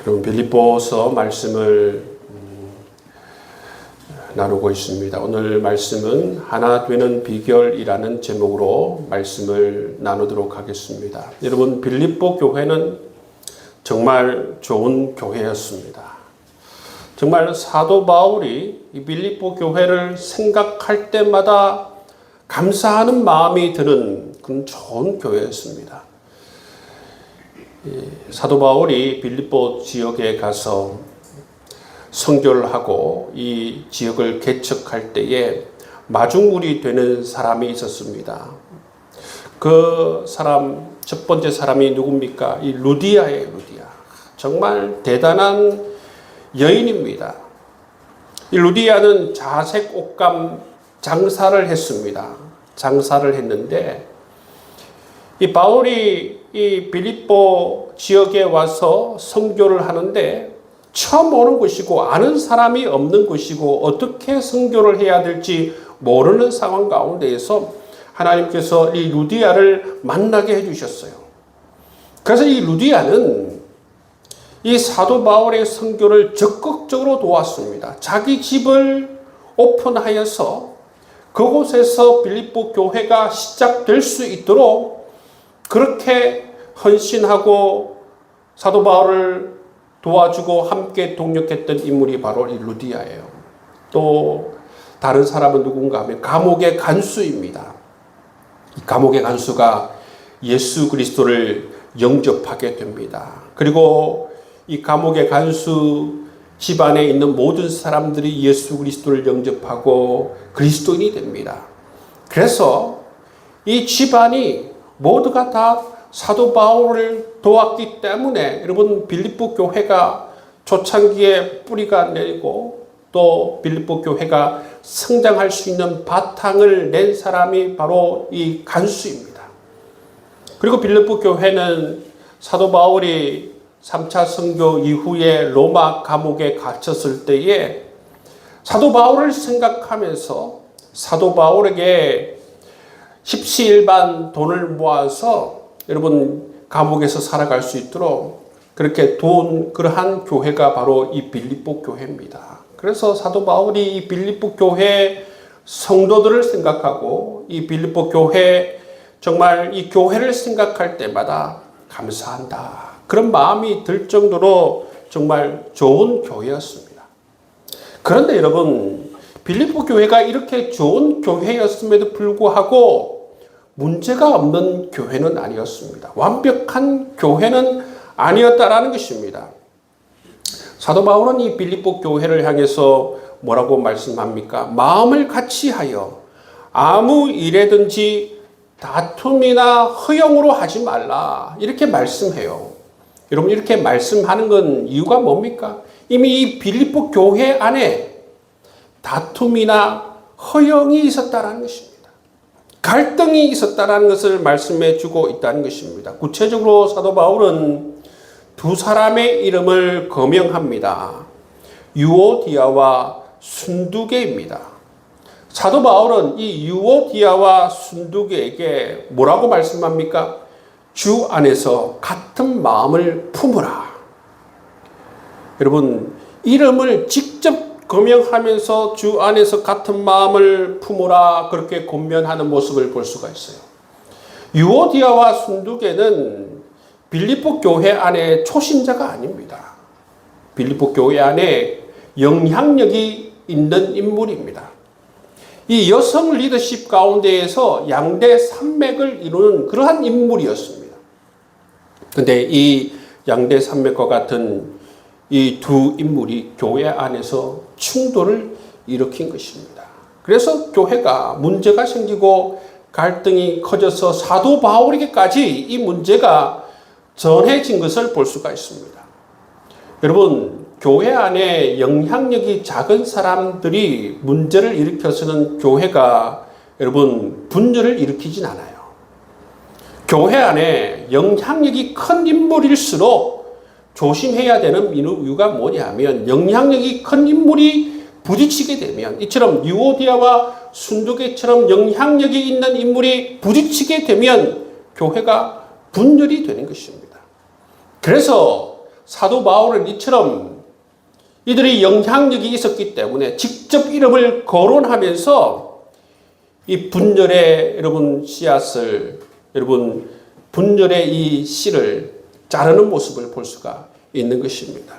그럼 빌립보서 말씀을 나누고 있습니다. 오늘 말씀은 하나 되는 비결이라는 제목으로 말씀을 나누도록 하겠습니다. 여러분, 빌립보 교회는 정말 좋은 교회였습니다. 정말 사도 바울이 이 빌립보 교회를 생각할 때마다 감사하는 마음이 드는 그런 좋은 교회였습니다. 사도 바울이 빌립보 지역에 가서 선교를 하고 이 지역을 개척할 때에 마중물이 되는 사람이 있었습니다. 그 사람, 첫 번째 사람이 누굽니까? 이 루디아예요, 루디아. 정말 대단한 여인입니다. 이 루디아는 자색 옷감 장사를 했습니다. 장사를 했는데 이 바울이 이 빌립보 지역에 와서 선교를 하는데 처음 오는 곳이고 아는 사람이 없는 곳이고 어떻게 선교를 해야 될지 모르는 상황 가운데에서 하나님께서 이 루디아를 만나게 해주셨어요. 그래서 이 루디아는 이 사도 바울의 선교를 적극적으로 도왔습니다. 자기 집을 오픈하여서 그곳에서 빌립보 교회가 시작될 수 있도록 그렇게 헌신하고 사도 바울을 도와주고 함께 동력했던 인물이 바로 이 루디아예요. 또 다른 사람은 누군가 하면 감옥의 간수입니다. 이 감옥의 간수가 예수 그리스도를 영접하게 됩니다. 그리고 이 감옥의 간수 집안에 있는 모든 사람들이 예수 그리스도를 영접하고 그리스도인이 됩니다. 그래서 이 집안이 모두가 다 사도 바울을 도왔기 때문에 여러분 빌립보 교회가 초창기에 뿌리가 내리고 또 빌립보 교회가 성장할 수 있는 바탕을 낸 사람이 바로 이 간수입니다. 그리고 빌립보 교회는 사도 바울이 3차 선교 이후에 로마 감옥에 갇혔을 때에 사도 바울을 생각하면서 사도 바울에게 십시일반 돈을 모아서 여러분 감옥에서 살아갈 수 있도록 그렇게 도운 그러한 교회가 바로 이 빌립보 교회입니다. 그래서 사도 바울이 이 빌립보 교회 성도들을 생각하고 이 빌립보 교회 정말 이 교회를 생각할 때마다 감사한다. 그런 마음이 들 정도로 정말 좋은 교회였습니다. 그런데 여러분 빌립보 교회가 이렇게 좋은 교회였음에도 불구하고 문제가 없는 교회는 아니었습니다. 완벽한 교회는 아니었다라는 것입니다. 사도 바울은 이 빌립보 교회를 향해서 뭐라고 말씀합니까? 마음을 같이하여 아무 일에든지 다툼이나 허용으로 하지 말라. 이렇게 말씀해요. 여러분 이렇게 말씀하는 건 이유가 뭡니까? 이미 이 빌립보 교회 안에 다툼이나 허용이 있었다라는 것입니다. 갈등이 있었다는 것을 말씀해 주고 있다는 것입니다. 구체적으로 사도 바울은 두 사람의 이름을 거명합니다. 유오디아와 순두계입니다. 사도 바울은 이 유오디아와 순두계에게 뭐라고 말씀합니까? 주 안에서 같은 마음을 품으라. 여러분 이름을 직접 거명하면서 주 안에서 같은 마음을 품으라 그렇게 권면하는 모습을 볼 수가 있어요. 유오디아와 순두계는 빌립보 교회 안에 초신자가 아닙니다. 빌립보 교회 안에 영향력이 있는 인물입니다. 이 여성 리더십 가운데에서 양대 산맥을 이루는 그러한 인물이었습니다. 그런데 이 양대 산맥과 같은 이 두 인물이 교회 안에서 충돌을 일으킨 것입니다. 그래서 교회가 문제가 생기고 갈등이 커져서 사도 바울에게까지 이 문제가 전해진 것을 볼 수가 있습니다. 여러분, 교회 안에 영향력이 작은 사람들이 문제를 일으켜서는 교회가 여러분 분열을 일으키진 않아요. 교회 안에 영향력이 큰 인물일수록 조심해야 되는 이유가 뭐냐면 영향력이 큰 인물이 부딪히게 되면 이처럼 유오디아와 순두계처럼 영향력이 있는 인물이 부딪히게 되면 교회가 분열이 되는 것입니다. 그래서 사도 바울은 이처럼 이들이 영향력이 있었기 때문에 직접 이름을 거론하면서 이 분열의 여러분 씨앗을, 여러분 분열의 이 씨를 자르는 모습을 볼 수가 있는 것입니다.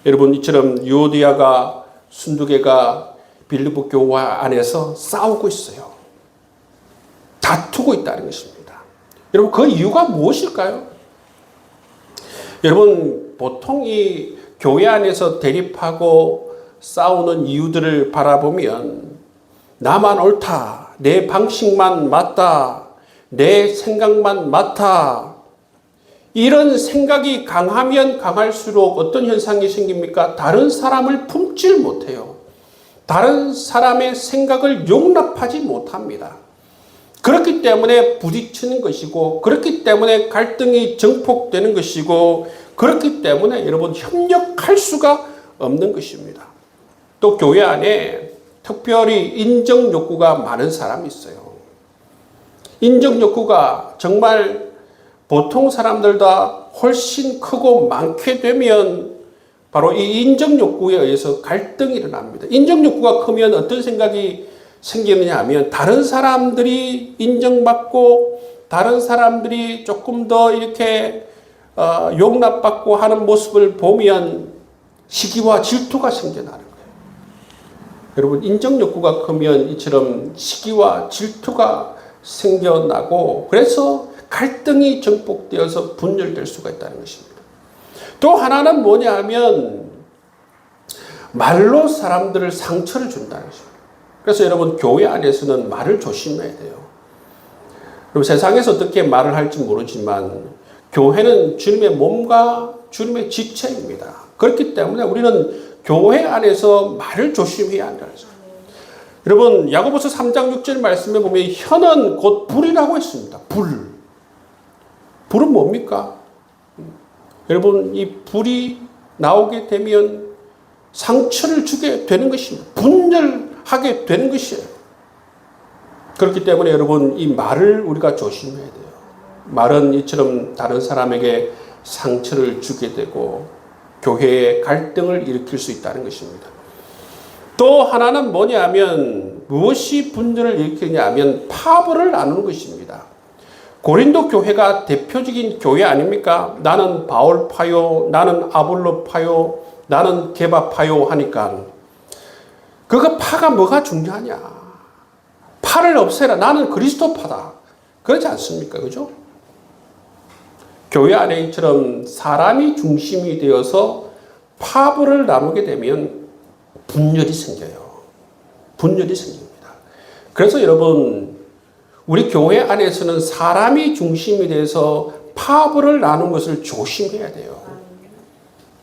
여러분 이처럼 유오디아가 순두개가 빌립보 교회 안에서 싸우고 있어요. 다투고 있다는 것입니다. 여러분 그 이유가 무엇일까요? 여러분 보통 이 교회 안에서 대립하고 싸우는 이유들을 바라보면 나만 옳다, 내 방식만 맞다, 내 생각만 맞다, 이런 생각이 강하면 강할수록 어떤 현상이 생깁니까? 다른 사람을 품질 못해요. 다른 사람의 생각을 용납하지 못합니다. 그렇기 때문에 부딪히는 것이고, 그렇기 때문에 갈등이 증폭되는 것이고, 그렇기 때문에 여러분 협력할 수가 없는 것입니다. 또 교회 안에 특별히 인정 욕구가 많은 사람이 있어요. 인정 욕구가 정말 보통 사람들보다 훨씬 크고 많게 되면 바로 이 인정 욕구에 의해서 갈등이 일어납니다. 인정 욕구가 크면 어떤 생각이 생기느냐 하면 다른 사람들이 인정받고 다른 사람들이 조금 더 이렇게 용납받고 하는 모습을 보면 시기와 질투가 생겨나는 거예요. 여러분 인정 욕구가 크면 이처럼 시기와 질투가 생겨나고 그래서 갈등이 증폭되어서 분열될 수가 있다는 것입니다. 또 하나는 뭐냐 하면 말로 사람들을 상처를 준다는 것입니다. 그래서 여러분 교회 안에서는 말을 조심해야 돼요. 여러분 세상에서 어떻게 말을 할지 모르지만 교회는 주님의 몸과 주님의 지체입니다. 그렇기 때문에 우리는 교회 안에서 말을 조심해야 한다는 것입니다. 여러분 야고보서 3장 6절 말씀에 보면 혀는 곧 불이라고 했습니다. 불은 뭡니까? 여러분 이 불이 나오게 되면 상처를 주게 되는 것입니다. 분열하게 되는 것이에요. 그렇기 때문에 여러분 이 말을 우리가 조심해야 돼요. 말은 이처럼 다른 사람에게 상처를 주게 되고 교회에 갈등을 일으킬 수 있다는 것입니다. 또 하나는 뭐냐면 무엇이 분열을 일으키냐 하면 파벌을 나누는 것입니다. 고린도 교회가 대표적인 교회 아닙니까? 나는 바울파요, 나는 아볼로파요, 나는 게바파요 하니까 그거 파가 뭐가 중요하냐? 파를 없애라. 나는 그리스도파다. 그렇지 않습니까? 그죠? 교회 안에 이처럼 사람이 중심이 되어서 파벌을 나누게 되면 분열이 생겨요. 분열이 생깁니다. 그래서 여러분 우리 교회 안에서는 사람이 중심이 돼서 파벌을 나누는 것을 조심해야 돼요.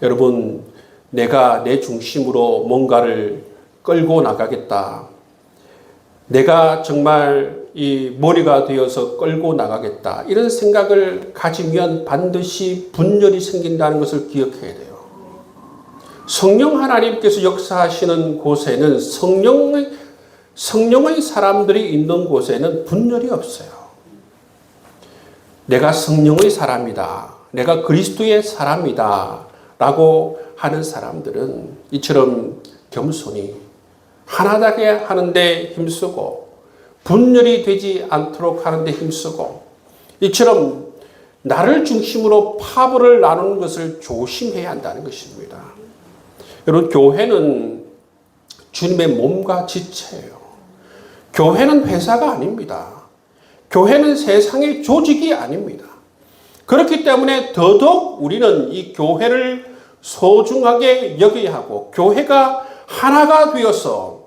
여러분 내가 내 중심으로 뭔가를 끌고 나가겠다. 내가 정말 이 머리가 되어서 끌고 나가겠다. 이런 생각을 가지면 반드시 분열이 생긴다는 것을 기억해야 돼요. 성령 하나님께서 역사하시는 곳에는 성령의 사람들이 있는 곳에는 분열이 없어요. 내가 성령의 사람이다. 내가 그리스도의 사람이다. 라고 하는 사람들은 이처럼 겸손히 하나되게 하는데 힘쓰고 분열이 되지 않도록 하는데 힘쓰고 이처럼 나를 중심으로 파벌을 나누는 것을 조심해야 한다는 것입니다. 여러분 교회는 주님의 몸과 지체예요. 교회는 회사가 아닙니다. 교회는 세상의 조직이 아닙니다. 그렇기 때문에 더더욱 우리는 이 교회를 소중하게 여겨야 하고 교회가 하나가 되어서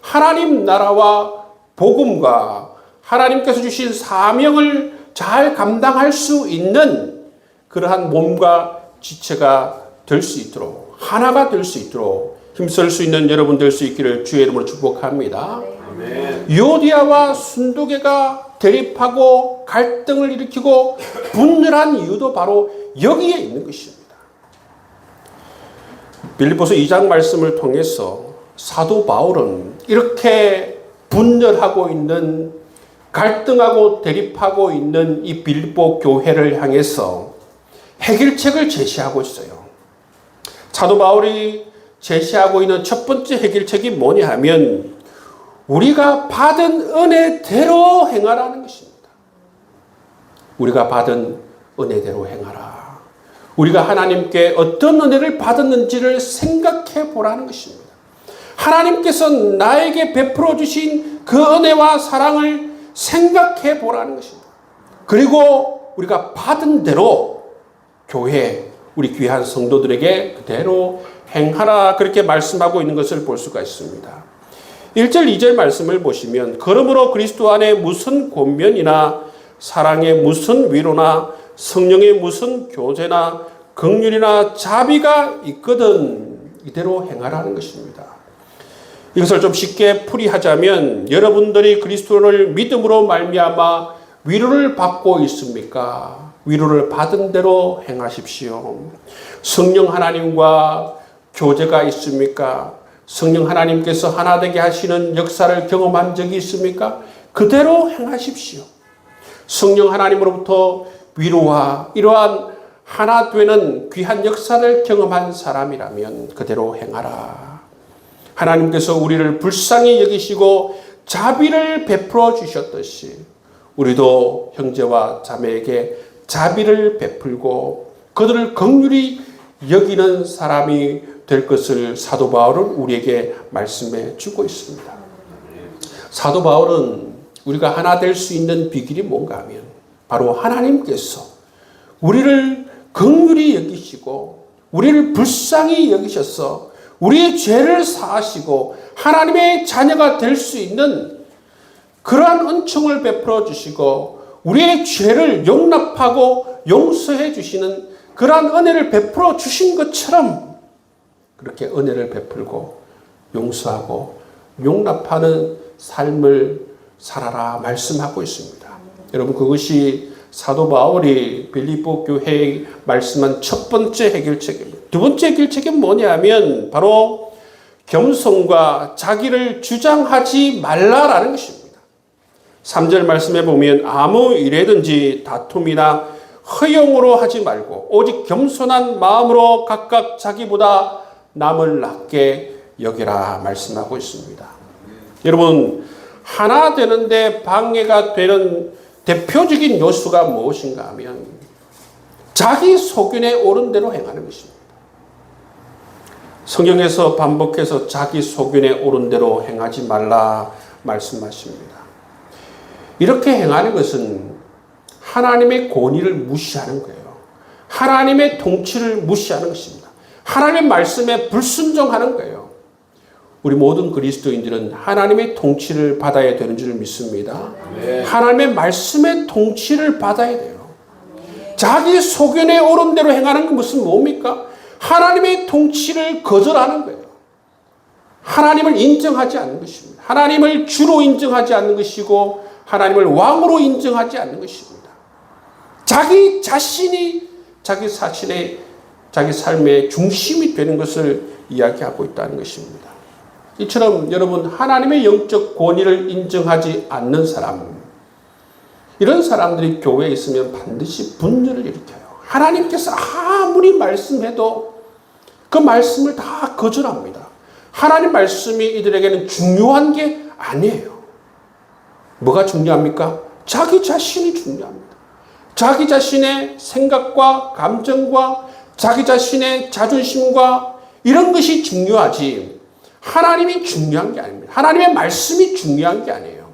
하나님 나라와 복음과 하나님께서 주신 사명을 잘 감당할 수 있는 그러한 몸과 지체가 될 수 있도록 하나가 될 수 있도록 힘쓸 수 있는 여러분 될 수 있기를 주의 이름으로 축복합니다. 아멘. 유오디아와 순두개가 대립하고 갈등을 일으키고 분열한 이유도 바로 여기에 있는 것입니다. 빌립보서 2장 말씀을 통해서 사도 바울은 이렇게 분열하고 있는 갈등하고 대립하고 있는 이 빌립보 교회를 향해서 해결책을 제시하고 있어요. 사도 바울이 제시하고 있는 첫 번째 해결책이 뭐냐 하면 우리가 받은 은혜대로 행하라는 것입니다. 우리가 받은 은혜대로 행하라. 우리가 하나님께 어떤 은혜를 받았는지를 생각해 보라는 것입니다. 하나님께서 나에게 베풀어 주신 그 은혜와 사랑을 생각해 보라는 것입니다. 그리고 우리가 받은 대로 교회, 우리 귀한 성도들에게 그대로 행하라, 그렇게 말씀하고 있는 것을 볼 수가 있습니다. 1절 2절 말씀을 보시면 그러므로 그리스도 안에 무슨 권면이나 사랑의 무슨 위로나 성령의 무슨 교제나 긍휼이나 자비가 있거든 이대로 행하라는 것입니다. 이것을 좀 쉽게 풀이하자면 여러분들이 그리스도를 믿음으로 말미암아 위로를 받고 있습니까? 위로를 받은 대로 행하십시오. 성령 하나님과 교제가 있습니까? 성령 하나님께서 하나 되게 하시는 역사를 경험한 적이 있습니까? 그대로 행하십시오. 성령 하나님으로부터 위로와 이러한 하나 되는 귀한 역사를 경험한 사람이라면 그대로 행하라. 하나님께서 우리를 불쌍히 여기시고 자비를 베풀어 주셨듯이 우리도 형제와 자매에게 자비를 베풀고 그들을 긍휼히 여기는 사람이 될 것을 사도 바울은 우리에게 말씀해 주고 있습니다. 사도 바울은 우리가 하나 될 수 있는 비결이 뭔가 하면 바로 하나님께서 우리를 긍휼히 여기시고 우리를 불쌍히 여기셔서 우리의 죄를 사하시고 하나님의 자녀가 될 수 있는 그러한 은총을 베풀어 주시고 우리의 죄를 용납하고 용서해 주시는 그러한 은혜를 베풀어 주신 것처럼 그렇게 은혜를 베풀고 용서하고 용납하는 삶을 살아라 말씀하고 있습니다. 여러분, 그것이 사도 바울이 빌립보 교회에 말씀한 첫 번째 해결책입니다. 두 번째 해결책은 뭐냐면 바로 겸손과 자기를 주장하지 말라라는 것입니다. 3절 말씀에 보면 아무 일에든지 다툼이나 허용으로 하지 말고 오직 겸손한 마음으로 각각 자기보다 남을 낮게 여기라 말씀하고 있습니다. 여러분, 하나 되는데 방해가 되는 대표적인 요소가 무엇인가 하면 자기 소견에 옳은 대로 행하는 것입니다. 성경에서 반복해서 자기 소견에 옳은 대로 행하지 말라 말씀하십니다. 이렇게 행하는 것은 하나님의 권위를 무시하는 거예요. 하나님의 통치를 무시하는 것입니다. 하나님의 말씀에 불순종하는 거예요. 우리 모든 그리스도인들은 하나님의 통치를 받아야 되는 줄 믿습니다. 네. 하나님의 말씀의 통치를 받아야 돼요. 자기 소견에 옳은 대로 행하는 건 무슨 뭡니까? 하나님의 통치를 거절하는 거예요. 하나님을 인정하지 않는 것입니다. 하나님을 주로 인정하지 않는 것이고 하나님을 왕으로 인정하지 않는 것입니다. 자기 자신이 자기 삶의 중심이 되는 것을 이야기하고 있다는 것입니다. 이처럼 여러분, 하나님의 영적 권위를 인정하지 않는 사람, 이런 사람들이 교회에 있으면 반드시 분열을 일으켜요. 하나님께서 아무리 말씀해도 그 말씀을 다 거절합니다. 하나님 말씀이 이들에게는 중요한 게 아니에요. 뭐가 중요합니까? 자기 자신이 중요합니다. 자기 자신의 생각과 감정과 자기 자신의 자존심과 이런 것이 중요하지 하나님이 중요한 게 아닙니다. 하나님의 말씀이 중요한 게 아니에요.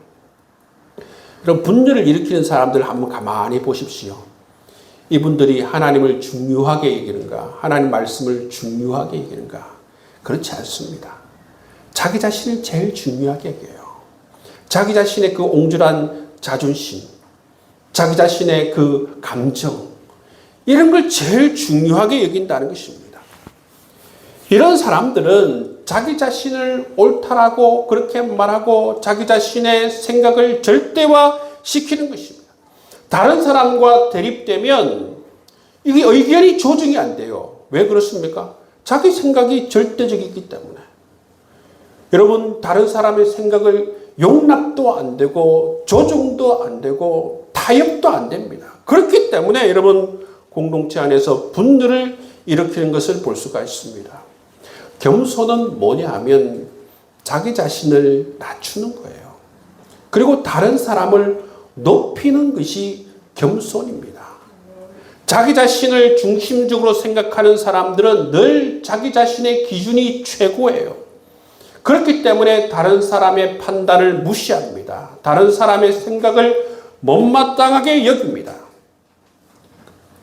그럼 분열을 일으키는 사람들 한번 가만히 보십시오. 이분들이 하나님을 중요하게 여기는가? 하나님 말씀을 중요하게 여기는가? 그렇지 않습니다. 자기 자신을 제일 중요하게 여겨요. 자기 자신의 그 옹졸한 자존심, 자기 자신의 그 감정, 이런 걸 제일 중요하게 여긴다는 것입니다. 이런 사람들은 자기 자신을 옳다라고 그렇게 말하고 자기 자신의 생각을 절대화시키는 것입니다. 다른 사람과 대립되면 이게 의견이 조정이 안 돼요. 왜 그렇습니까? 자기 생각이 절대적이기 때문에. 여러분, 다른 사람의 생각을 용납도 안 되고 조정도 안 되고 타협도 안 됩니다. 그렇기 때문에 여러분, 공동체 안에서 분열을 일으키는 것을 볼 수가 있습니다. 겸손은 뭐냐 하면 자기 자신을 낮추는 거예요. 그리고 다른 사람을 높이는 것이 겸손입니다. 자기 자신을 중심적으로 생각하는 사람들은 늘 자기 자신의 기준이 최고예요. 그렇기 때문에 다른 사람의 판단을 무시합니다. 다른 사람의 생각을 못마땅하게 여깁니다.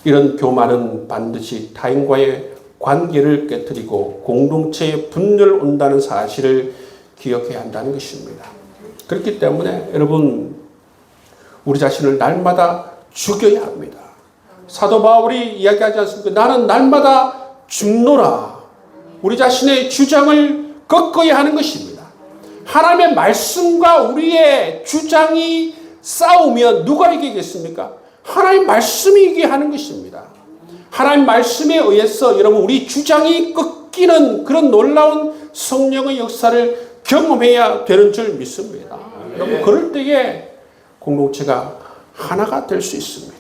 이런 교만은 반드시 타인과의 관계를 깨뜨리고 공동체에 분열을 온다는 사실을 기억해야 한다는 것입니다. 그렇기 때문에 여러분, 우리 자신을 날마다 죽여야 합니다. 사도 바울이 이야기하지 않습니까? 나는 날마다 죽노라. 우리 자신의 주장을 꺾어야 하는 것입니다. 하나님의 말씀과 우리의 주장이 싸우면 누가 이기겠습니까? 하나님 말씀이 이기게 하는 것입니다. 하나님 말씀에 의해서 여러분 우리 주장이 꺾이는 그런 놀라운 성령의 역사를 경험해야 되는 줄 믿습니다. 여러분 그럴 때에 공동체가 하나가 될 수 있습니다.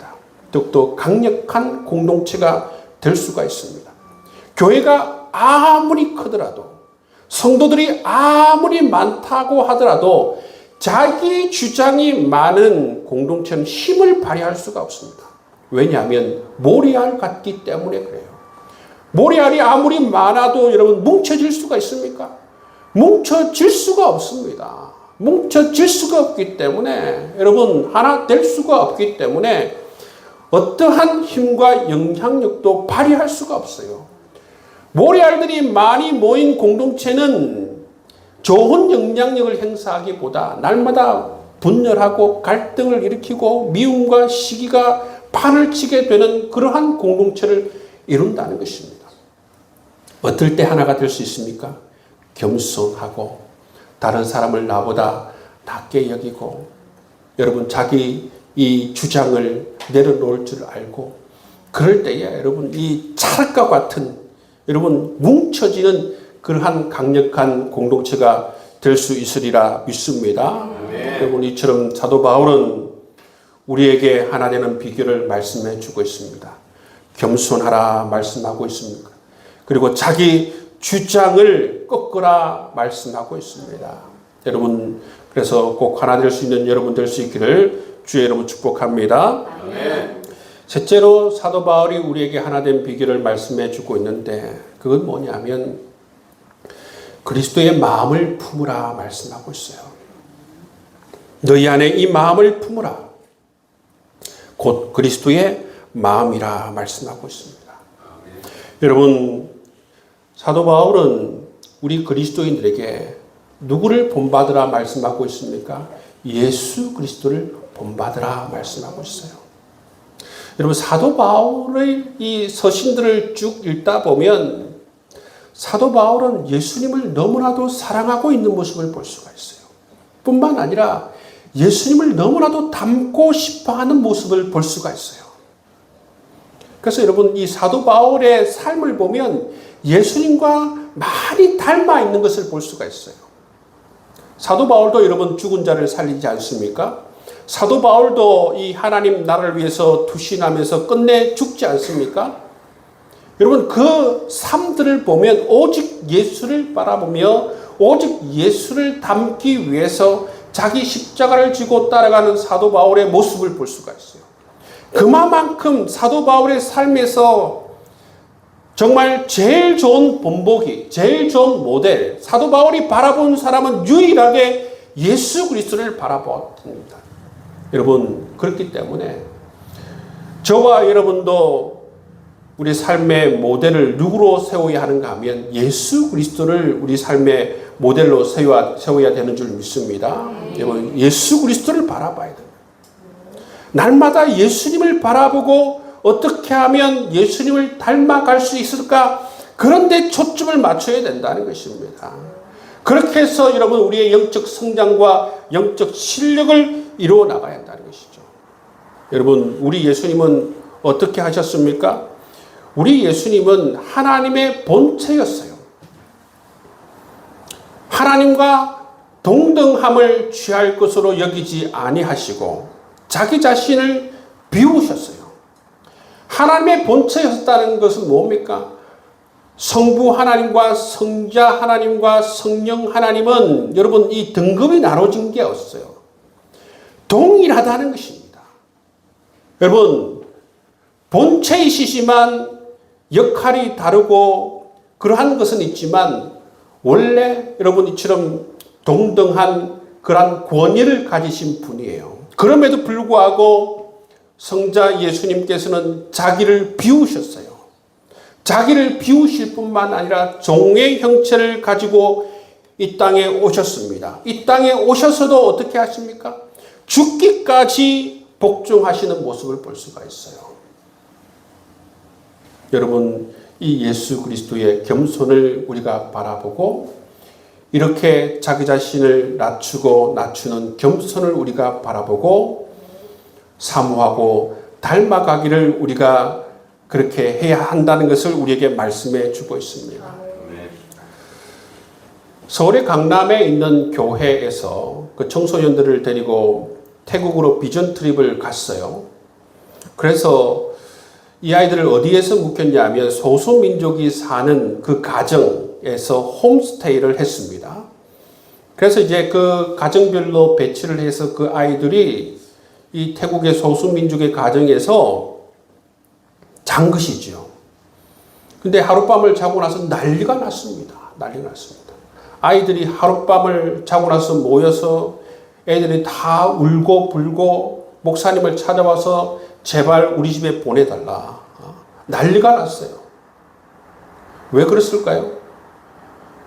더욱더 강력한 공동체가 될 수가 있습니다. 교회가 아무리 크더라도 성도들이 아무리 많다고 하더라도 자기 주장이 많은 공동체는 힘을 발휘할 수가 없습니다. 왜냐하면 모래알 같기 때문에 그래요. 모래알이 아무리 많아도 여러분 뭉쳐질 수가 있습니까? 뭉쳐질 수가 없습니다. 뭉쳐질 수가 없기 때문에 여러분 하나 될 수가 없기 때문에 어떠한 힘과 영향력도 발휘할 수가 없어요. 모래알들이 많이 모인 공동체는 좋은 영향력을 행사하기보다 날마다 분열하고 갈등을 일으키고 미움과 시기가 판을 치게 되는 그러한 공동체를 이룬다는 것입니다. 어떨 때 하나가 될 수 있습니까? 겸손하고 다른 사람을 나보다 낮게 여기고 여러분 자기 이 주장을 내려놓을 줄 알고 그럴 때에 여러분 이 찰과 같은 여러분 뭉쳐지는 그러한 강력한 공동체가 될 수 있으리라 믿습니다. 여러분 이처럼 사도 바울은 우리에게 하나 되는 비결을 말씀해 주고 있습니다. 겸손하라 말씀하고 있습니다. 그리고 자기 주장을 꺾으라 말씀하고 있습니다. 여러분 그래서 꼭 하나 될 수 있는 여러분 될 수 있기를 주의 이름으로 축복합니다. 아멘. 셋째로 사도 바울이 우리에게 하나 된 비결을 말씀해 주고 있는데 그건 뭐냐면 그리스도의 마음을 품으라 말씀하고 있어요. 너희 안에 이 마음을 품으라. 곧 그리스도의 마음이라 말씀하고 있습니다. 여러분 사도 바울은 우리 그리스도인들에게 누구를 본받으라 말씀하고 있습니까? 예수 그리스도를 본받으라 말씀하고 있어요. 여러분 사도 바울의 이 서신들을 쭉 읽다 보면 사도 바울은 예수님을 너무나도 사랑하고 있는 모습을 볼 수가 있어요. 뿐만 아니라 예수님을 너무나도 닮고 싶어하는 모습을 볼 수가 있어요. 그래서 여러분 이 사도 바울의 삶을 보면 예수님과 많이 닮아 있는 것을 볼 수가 있어요. 사도 바울도 여러분 죽은 자를 살리지 않습니까? 사도 바울도 이 하나님 나라를 위해서 투신하면서 끝내 죽지 않습니까? 여러분 그 삶들을 보면 오직 예수를 바라보며 오직 예수를 닮기 위해서 자기 십자가를 지고 따라가는 사도 바울의 모습을 볼 수가 있어요. 그만큼 사도 바울의 삶에서 정말 제일 좋은 본보기, 제일 좋은 모델, 사도 바울이 바라본 사람은 유일하게 예수 그리스도를 바라봅니다. 여러분 그렇기 때문에 저와 여러분도 우리 삶의 모델을 누구로 세워야 하는가 하면 예수 그리스도를 우리 삶의 모델로 세워야 되는 줄 믿습니다. 여러분 예수 그리스도를 바라봐야 돼요. 날마다 예수님을 바라보고 어떻게 하면 예수님을 닮아갈 수 있을까? 그런데 초점을 맞춰야 된다는 것입니다. 그렇게 해서 여러분 우리의 영적 성장과 영적 실력을 이루어 나가야 한다는 것이죠. 여러분 우리 예수님은 어떻게 하셨습니까? 우리 예수님은 하나님의 본체였어요. 하나님과 동등함을 취할 것으로 여기지 아니하시고 자기 자신을 비우셨어요. 하나님의 본체였다는 것은 뭡니까? 성부 하나님과 성자 하나님과 성령 하나님은 여러분 이 등급이 나눠진 게 없어요. 동일하다는 것입니다. 여러분 본체이시지만 역할이 다르고 그러한 것은 있지만 원래 여러분 이처럼 동등한 그러한 권위를 가지신 분이에요. 그럼에도 불구하고 성자 예수님께서는 자기를 비우셨어요. 자기를 비우실 뿐만 아니라 종의 형체를 가지고 이 땅에 오셨습니다. 이 땅에 오셔서도 어떻게 하십니까? 죽기까지 복종하시는 모습을 볼 수가 있어요. 여러분, 이 예수 그리스도의 겸손을 우리가 바라보고 이렇게 자기 자신을 낮추는 겸손을 우리가 바라보고 사모하고 닮아가기를 우리가 그렇게 해야 한다는 것을 우리에게 말씀해 주고 있습니다. 서울의 강남에 있는 교회에서 그 청소년들을 데리고 태국으로 비전 트립을 갔어요. 그래서 이 아이들을 어디에서 묵혔냐면 소수민족이 사는 그 가정에서 홈스테이를 했습니다. 그래서 이제 그 가정별로 배치를 해서 그 아이들이 이 태국의 소수민족의 가정에서 잔 것이죠. 근데 하룻밤을 자고 나서 난리가 났습니다. 난리가 났습니다. 아이들이 하룻밤을 자고 나서 모여서 애들이 다 울고 불고 목사님을 찾아와서 제발 우리 집에 보내달라. 난리가 났어요. 왜 그랬을까요?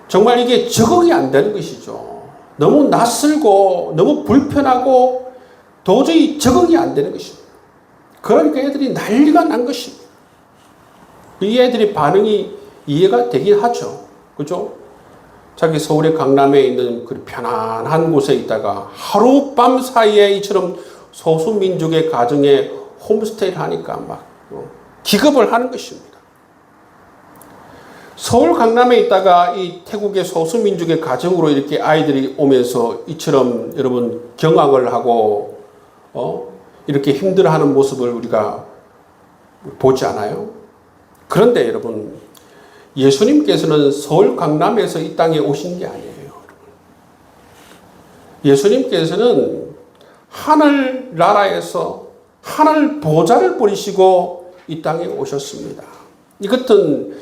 정말 이게 적응이 안 되는 것이죠. 너무 낯설고 너무 불편하고 도저히 적응이 안 되는 것입니다. 그러니까 애들이 난리가 난 것입니다. 이 애들이 반응이 이해가 되긴 하죠. 그죠? 자기 서울의 강남에 있는 그 편안한 곳에 있다가 하룻밤 사이에 이처럼 소수민족의 가정에 홈스테이를 하니까 막 기겁을 하는 것입니다. 서울 강남에 있다가 이 태국의 소수민족의 가정으로 이렇게 아이들이 오면서 이처럼 여러분 경악을 하고 이렇게 힘들어하는 모습을 우리가 보지 않아요? 그런데 여러분 예수님께서는 서울 강남에서 이 땅에 오신 게 아니에요. 예수님께서는 하늘 나라에서 하늘 보좌를 버리시고 이 땅에 오셨습니다. 이것은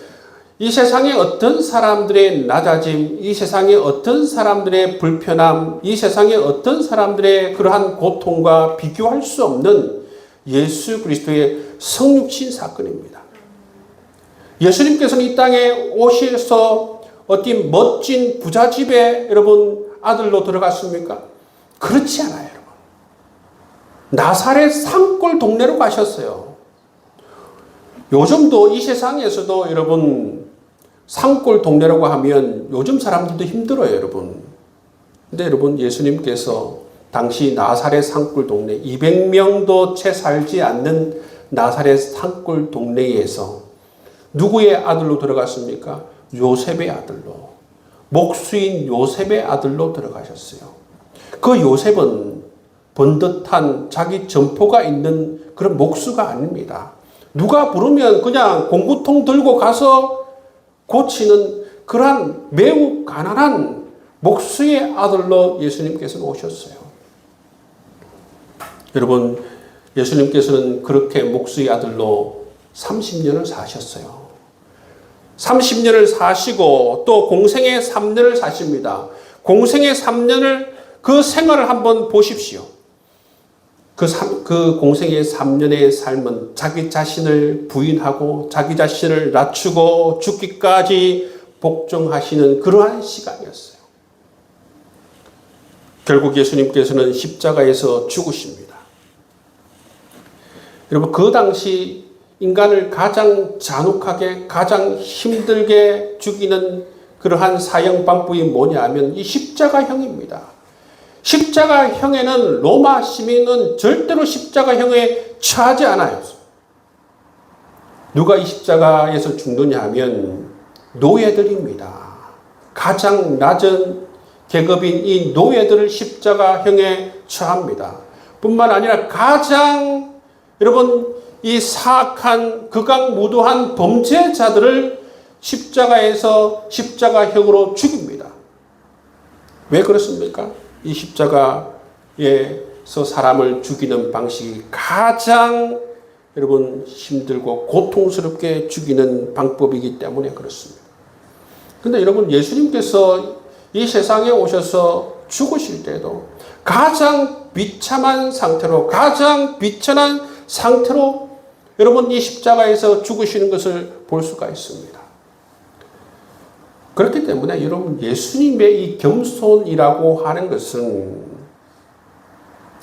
이 세상의 어떤 사람들의 낮아짐, 이 세상의 어떤 사람들의 불편함, 이 세상의 어떤 사람들의 그러한 고통과 비교할 수 없는 예수 그리스도의 성육신 사건입니다. 예수님께서는 이 땅에 오셔서 어떤 멋진 부잣집에 여러분 아들로 들어갔습니까? 그렇지 않아요, 여러분. 나사렛 산골 동네로 가셨어요. 요즘도 이 세상에서도 여러분 산골 동네라고 하면 요즘 사람들도 힘들어요, 여러분. 근데 여러분 예수님께서 당시 나사렛 산골 동네 200명도 채 살지 않는 나사렛 산골 동네에서 누구의 아들로 들어갔습니까? 요셉의 아들로. 목수인 요셉의 아들로 들어가셨어요. 그 요셉은 번듯한 자기 점포가 있는 그런 목수가 아닙니다. 누가 부르면 그냥 공구통 들고 가서 고치는 그러한 매우 가난한 목수의 아들로 예수님께서는 오셨어요. 여러분, 예수님께서는 그렇게 목수의 아들로 30년을 사셨어요. 30년을 사시고 또 공생의 3년을 사십니다. 공생의 3년을 그 생활을 한번 보십시오. 그 공생의 3년의 삶은 자기 자신을 부인하고 자기 자신을 낮추고 죽기까지 복종하시는 그러한 시간이었어요. 결국 예수님께서는 십자가에서 죽으십니다. 여러분, 그 당시 인간을 가장 잔혹하게 가장 힘들게 죽이는 그러한 사형방법이 뭐냐면 이 십자가형입니다. 십자가형에는 로마 시민은 절대로 십자가형에 처하지 않아요. 누가 이 십자가에서 죽느냐 하면 노예들입니다. 가장 낮은 계급인 이 노예들을 십자가형에 처합니다. 뿐만 아니라 가장 여러분 이 사악한 극악무도한 범죄자들을 십자가에서 십자가형으로 죽입니다. 왜 그렇습니까? 이 십자가에서 사람을 죽이는 방식이 가장 여러분 힘들고 고통스럽게 죽이는 방법이기 때문에 그렇습니다. 근데 여러분 예수님께서 이 세상에 오셔서 죽으실 때도 가장 비참한 상태로 가장 비천한 상태로 여러분 이 십자가에서 죽으시는 것을 볼 수가 있습니다. 그렇기 때문에 여러분 예수님의 이 겸손이라고 하는 것은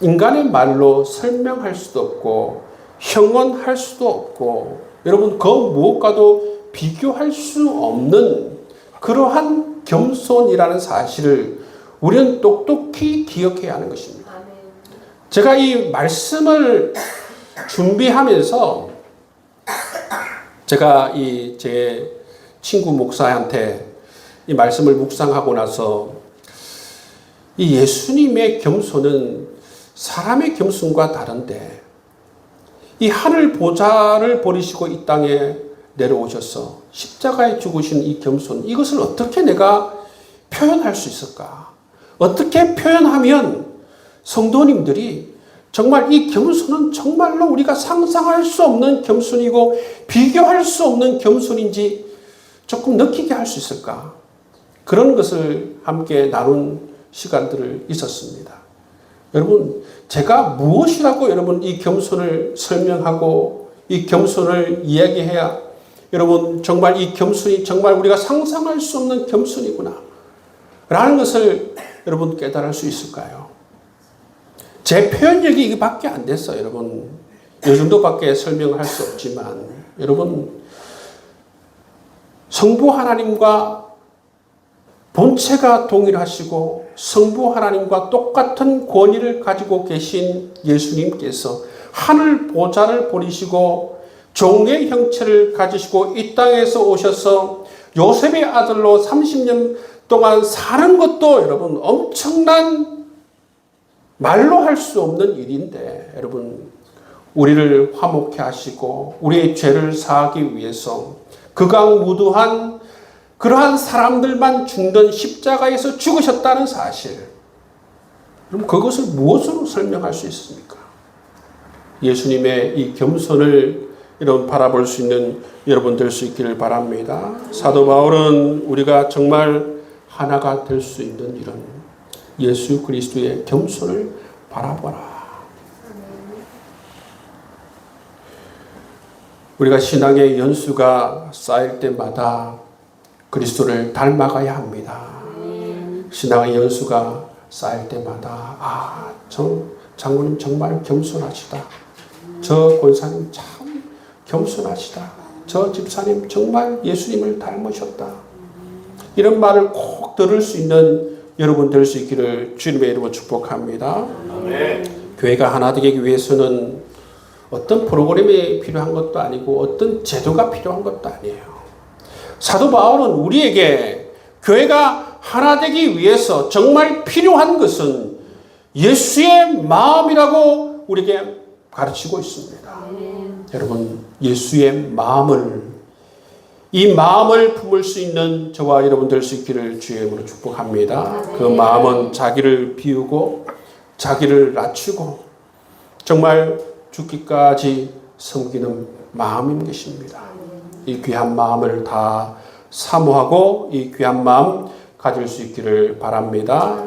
인간의 말로 설명할 수도 없고 형언할 수도 없고 여러분 그 무엇과도 비교할 수 없는 그러한 겸손이라는 사실을 우리는 똑똑히 기억해야 하는 것입니다. 제가 이 말씀을 준비하면서 제가 제 친구 목사한테 이 말씀을 묵상하고 나서 이 예수님의 겸손은 사람의 겸손과 다른데 이 하늘 보좌를 버리시고 이 땅에 내려오셔서 십자가에 죽으신 이 겸손, 이것을 어떻게 내가 표현할 수 있을까? 어떻게 표현하면 성도님들이 정말 이 겸손은 정말로 우리가 상상할 수 없는 겸손이고 비교할 수 없는 겸손인지 조금 느끼게 할 수 있을까? 그런 것을 함께 나눈 시간들을 있었습니다. 여러분, 제가 무엇이라고 여러분 이 겸손을 설명하고 이 겸손을 이야기해야 여러분 정말 이 겸손이 정말 우리가 상상할 수 없는 겸손이구나 라는 것을 여러분 깨달을 수 있을까요? 제 표현력이 이거밖에 안 됐어요. 여러분 이 정도밖에 설명할 수 없지만 여러분 성부 하나님과 본체가 동일하시고 성부 하나님과 똑같은 권위를 가지고 계신 예수님께서 하늘 보좌를 버리시고 종의 형체를 가지시고 이 땅에서 오셔서 요셉의 아들로 30년 동안 사는 것도 여러분 엄청난 말로 할 수 없는 일인데 여러분 우리를 화목케 하시고 우리의 죄를 사하기 위해서 극악무도한 그러한 사람들만 죽는 십자가에서 죽으셨다는 사실. 그럼 그것을 무엇으로 설명할 수 있습니까? 예수님의 이 겸손을 여러분 바라볼 수 있는 여러분 될 수 있기를 바랍니다. 사도 바울은 우리가 정말 하나가 될 수 있는 이런 예수 그리스도의 겸손을 바라보라. 우리가 신앙의 연수가 쌓일 때마다 그리스도를 닮아가야 합니다. 신앙의 연수가 쌓일 때마다 장로님 정말 겸손하시다. 저 권사님 참 겸손하시다. 저 집사님 정말 예수님을 닮으셨다. 이런 말을 꼭 들을 수 있는 여러분 될 수 있기를 주님의 이름으로 축복합니다. 아멘. 교회가 하나 되기 위해서는 어떤 프로그램이 필요한 것도 아니고 어떤 제도가 필요한 것도 아니에요. 사도 바울은 우리에게 교회가 하나 되기 위해서 정말 필요한 것은 예수의 마음이라고 우리에게 가르치고 있습니다. 여러분 예수의 마음을 이 마음을 품을 수 있는 저와 여러분 될 수 있기를 주의 이름으로 축복합니다. 그 마음은 자기를 비우고 자기를 낮추고 정말 죽기까지 섬기는 마음인 것입니다. 이 귀한 마음을 다 사모하고 이 귀한 마음 가질 수 있기를 바랍니다.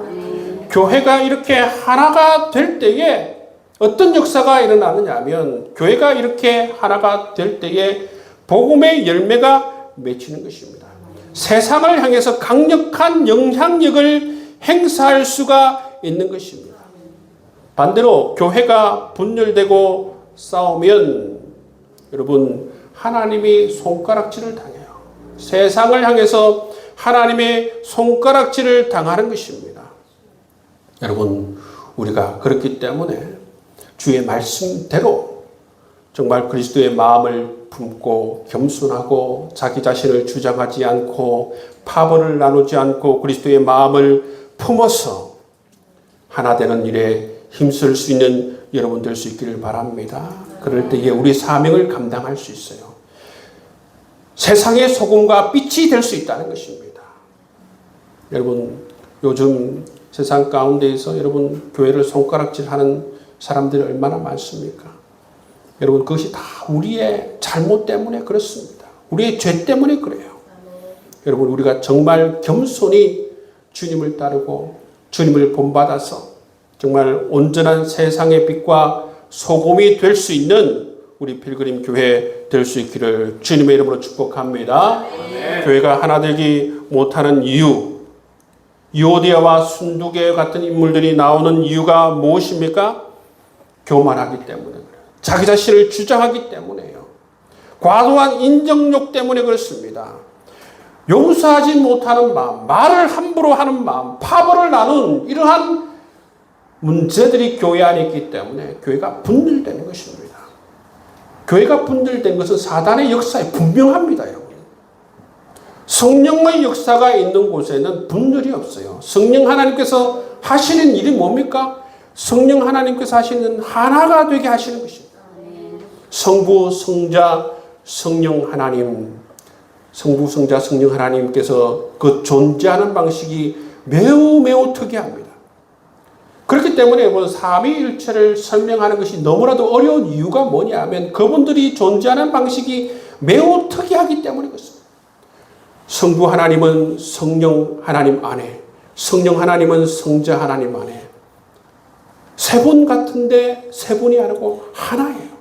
교회가 이렇게 하나가 될 때에 어떤 역사가 일어나느냐 하면 교회가 이렇게 하나가 될 때에 복음의 열매가 맺히는 것입니다. 세상을 향해서 강력한 영향력을 행사할 수가 있는 것입니다. 반대로 교회가 분열되고 싸우면 여러분 하나님이 손가락질을 당해요. 세상을 향해서 하나님의 손가락질을 당하는 것입니다. 여러분 우리가 그렇기 때문에 주의 말씀대로 정말 그리스도의 마음을 품고 겸손하고 자기 자신을 주장하지 않고 파벌을 나누지 않고 그리스도의 마음을 품어서 하나 되는 일에 힘쓸 수 있는 여러분 될 수 있기를 바랍니다. 그럴 때에 우리 사명을 감당할 수 있어요. 세상의 소금과 빛이 될 수 있다는 것입니다. 여러분, 요즘 세상 가운데에서 여러분 교회를 손가락질하는 사람들이 얼마나 많습니까? 여러분, 그것이 다 우리의 잘못 때문에 그렇습니다. 우리의 죄 때문에 그래요. 여러분, 우리가 정말 겸손히 주님을 따르고 주님을 본받아서 정말 온전한 세상의 빛과 소금이 될 수 있는 우리 필그림 교회 될 수 있기를 주님의 이름으로 축복합니다. 교회가 하나 되지 못하는 이유, 유오디아와 순두계 같은 인물들이 나오는 이유가 무엇입니까? 교만하기 때문에 그래요. 자기 자신을 주장하기 때문에요. 과도한 인정욕 때문에 그렇습니다. 용서하지 못하는 마음, 말을 함부로 하는 마음, 파벌을 나눈 이러한 문제들이 교회 안에 있기 때문에 교회가 분열되는 것입니다. 교회가 분열된 것은 사단의 역사에 분명합니다, 여러분. 성령의 역사가 있는 곳에는 분열이 없어요. 성령 하나님께서 하시는 일이 뭡니까? 성령 하나님께서 하시는 하나가 되게 하시는 것입니다. 성부, 성자, 성령 하나님, 성부, 성자, 성령 하나님께서 그 존재하는 방식이 매우 매우 특이합니다. 그렇기 때문에 삼위일체를 설명하는 것이 너무나도 어려운 이유가 뭐냐면 그분들이 존재하는 방식이 매우 특이하기 때문에 그렇습니다. 성부 하나님은 성령 하나님 안에, 성령 하나님은 성자 하나님 안에 세 분 같은데 세 분이 아니고 하나예요.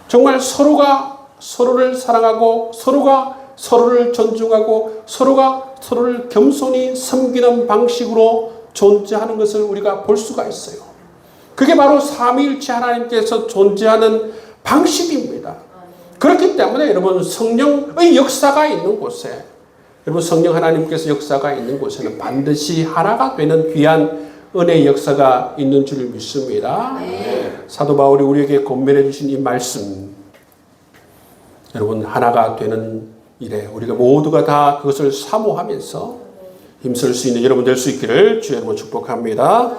정말 서로가 서로를 사랑하고 서로가 서로를 존중하고 서로가 서로를 겸손히 섬기는 방식으로 존재하는 것을 우리가 볼 수가 있어요. 그게 바로 삼위일체 하나님께서 존재하는 방식입니다. 그렇기 때문에 여러분 성령의 역사가 있는 곳에, 여러분 성령 하나님께서 역사가 있는 곳에는 반드시 하나가 되는 귀한 은혜의 역사가 있는 줄을 믿습니다. 사도 바울이 우리에게 권면해 주신 이 말씀, 여러분 하나가 되는 일에 우리가 모두가 다 그것을 사모하면서 힘쓸 수 있는 여러분 될 수 있기를 주의 이름으로 축복합니다.